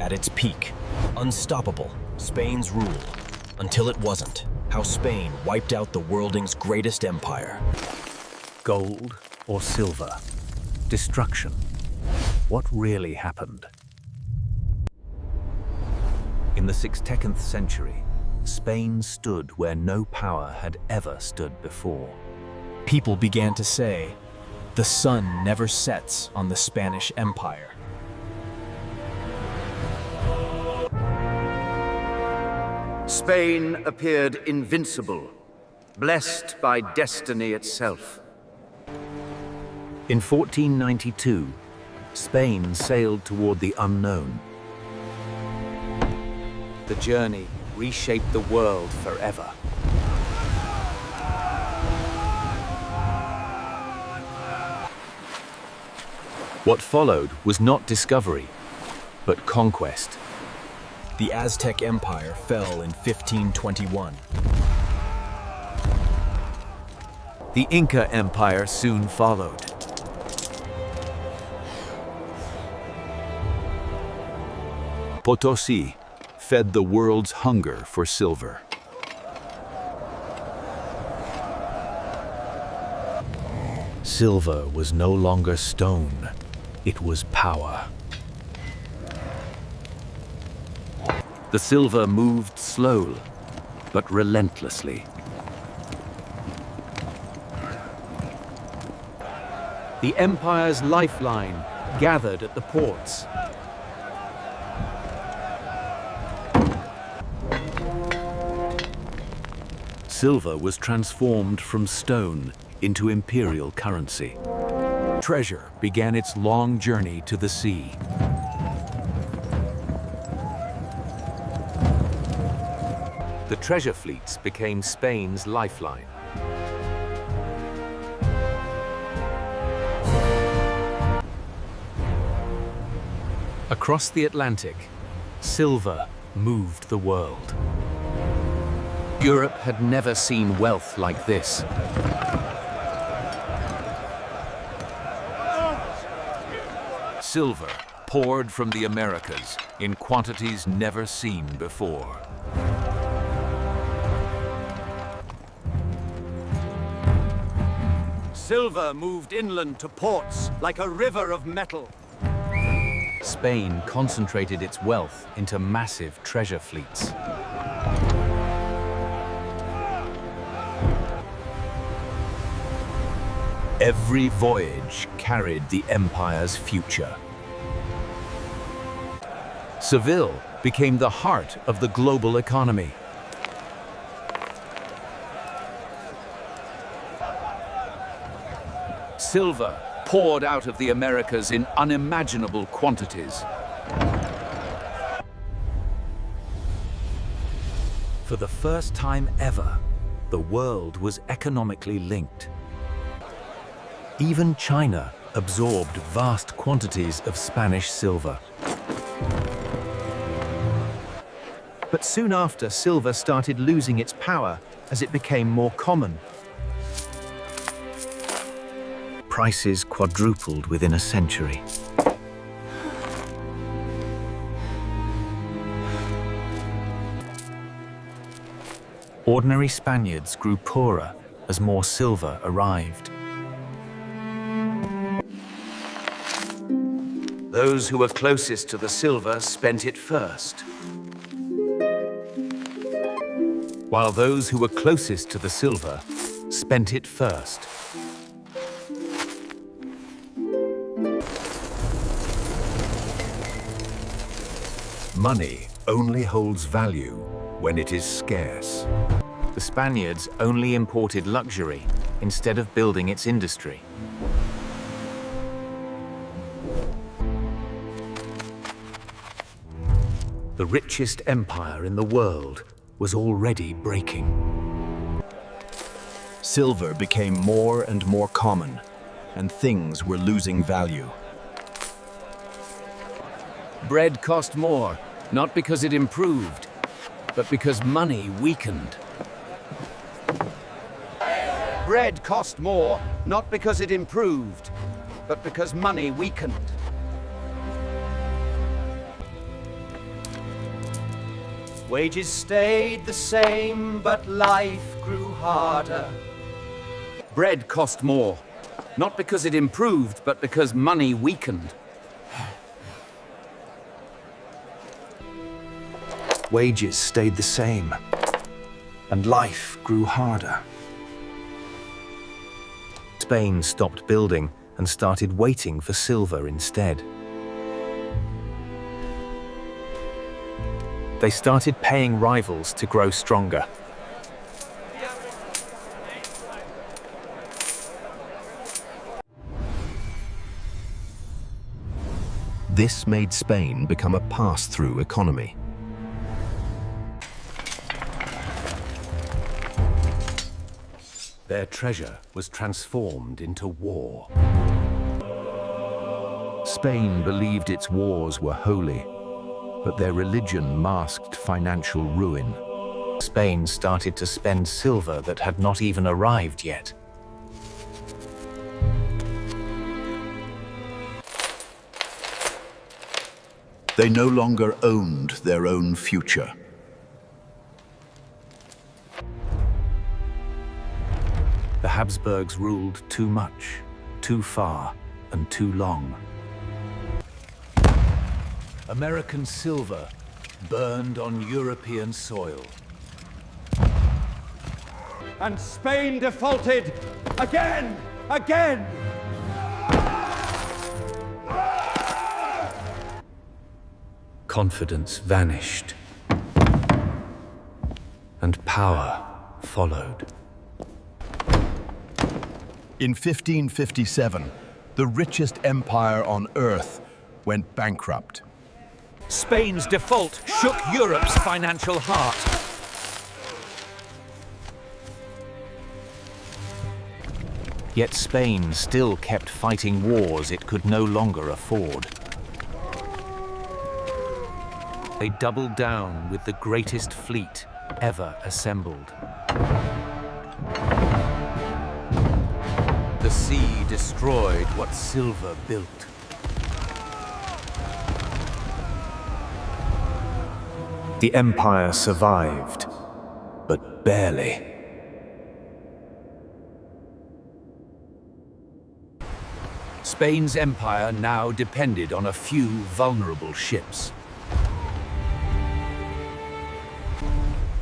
at its peak. Unstoppable, Spain's rule. Until it wasn't. How Spain wiped out the world's greatest empire. Gold or silver? Destruction. What really happened? In the 16th century, Spain stood where no power had ever stood before. People began to say, the sun never sets on the Spanish Empire. Spain appeared invincible, blessed by destiny itself. In 1492, Spain sailed toward the unknown. The journey reshaped the world forever. What followed was not discovery, but conquest. The Aztec Empire fell in 1521. The Inca Empire soon followed. Potosi fed the world's hunger for silver. Silver was no longer stone, it was power. The silver moved slowly, but relentlessly. The empire's lifeline gathered at the ports. Silver was transformed from stone into imperial currency. Treasure began its long journey to the sea. The treasure fleets became Spain's lifeline. Across the Atlantic, silver moved the world. Europe had never seen wealth like this. Silver poured from the Americas in quantities never seen before. Silver moved inland to ports like a river of metal. Spain concentrated its wealth into massive treasure fleets. Every voyage carried the empire's future. Seville became the heart of the global economy. Silver poured out of the Americas in unimaginable quantities. For the first time ever, the world was economically linked. Even China absorbed vast quantities of Spanish silver. But soon after, silver started losing its power as it became more common. Prices quadrupled within a century. Ordinary Spaniards grew poorer as more silver arrived. Those who were closest to the silver spent it first, while those who were closest to the silver spent it first. Money only holds value when it is scarce. The Spaniards only imported luxury instead of building its industry. The richest empire in the world was already breaking. Silver became more and more common, and things were losing value. Bread cost more, not because it improved, but because money weakened. Bread cost more, not because it improved, but because money weakened. Wages stayed the same, but life grew harder. Bread cost more, not because it improved, but because money weakened. Wages stayed the same, and life grew harder. Spain stopped building and started waiting for silver instead. They started paying rivals to grow stronger. This made Spain become a pass-through economy. Their treasure was transformed into war. Spain believed its wars were holy, but their religion masked financial ruin. Spain started to spend silver that had not even arrived yet. They no longer owned their own future. The Habsburgs ruled too much, too far, and too long. American silver burned on European soil. And Spain defaulted again! Confidence vanished, and power followed. In 1557, the richest empire on earth went bankrupt. Spain's default shook Europe's financial heart. Yet Spain still kept fighting wars it could no longer afford. They doubled down with the greatest fleet ever assembled. The sea destroyed what silver built. The empire survived, but barely. Spain's empire now depended on a few vulnerable ships.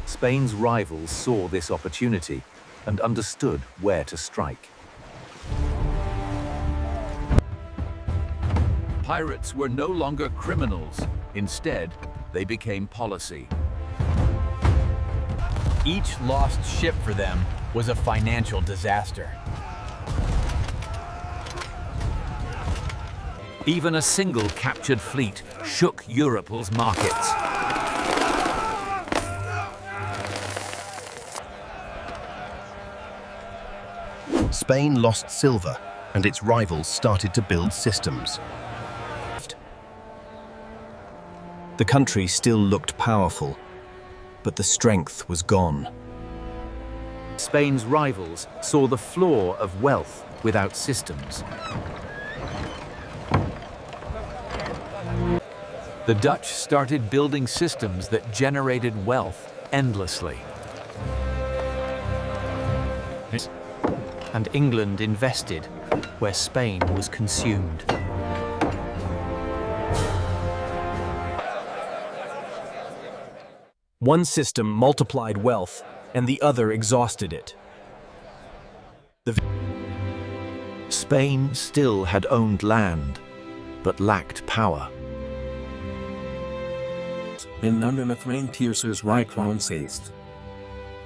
Spain's rivals saw this opportunity and understood where to strike. Pirates were no longer criminals. Instead, they became policy. Each lost ship for them was a financial disaster. Even a single captured fleet shook Europe's markets. Spain lost silver, and its rivals started to build systems. The country still looked powerful, but the strength was gone. Spain's rivals saw the flaw of wealth without systems. The Dutch started building systems that generated wealth endlessly. And England invested where Spain was consumed. One system multiplied wealth, and the other exhausted it. Spain still had owned land, but lacked power. In London, a train pierces right round seized.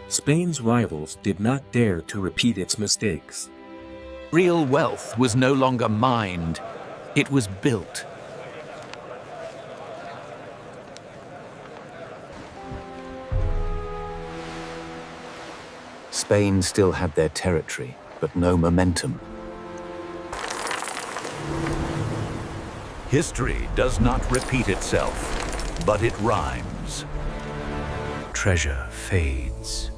Spain's rivals did not dare to repeat its mistakes. Real wealth was no longer mined, it was built. Spain still had their territory, but no momentum. History does not repeat itself, but it rhymes. Treasure fades.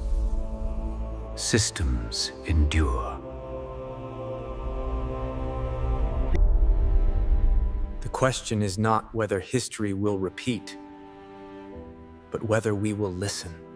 Systems endure. The question is not whether history will repeat, but whether we will listen.